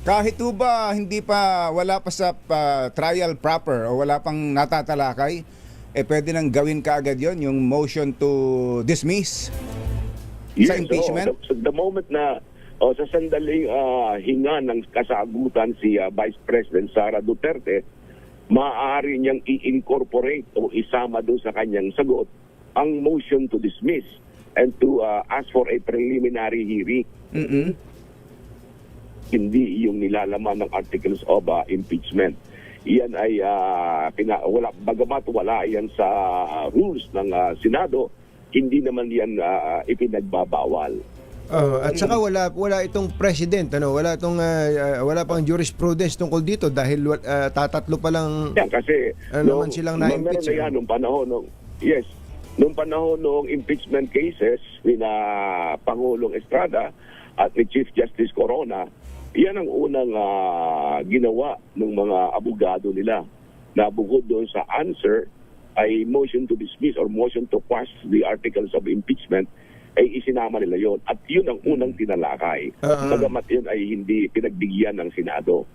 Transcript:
Kahit po ba hindi pa, wala pa sa trial proper o wala pang natatalakay, pwede nang gawin kaagad yon, yung motion to dismiss sa impeachment? The moment na sa sandaling hinga ng kasagutan si Vice President Sara Duterte, maaari niyang i-incorporate o isama doon sa kanyang sagot ang motion to dismiss and to ask for a preliminary hearing. Hindi yung nilalaman ng articles of impeachment. Iyan ay bagamat wala yan sa rules ng Senado, hindi naman yan ipinagbabawal. At saka wala itong president, wala pang jurisprudence tungkol dito dahil tatatlo pa lang. Yan, kasi naman silang na-impeach. Nung panahon ng impeachment cases ni Pangulong Estrada at ni Chief Justice Corona, yan ang unang ginawa ng mga abogado nila, na bukod doon sa answer ay motion to dismiss or motion to quash the articles of impeachment, ay isinama nila yon. At yun ang unang tinalakay. Bagamat yun ay hindi pinagbigyan ng Senado.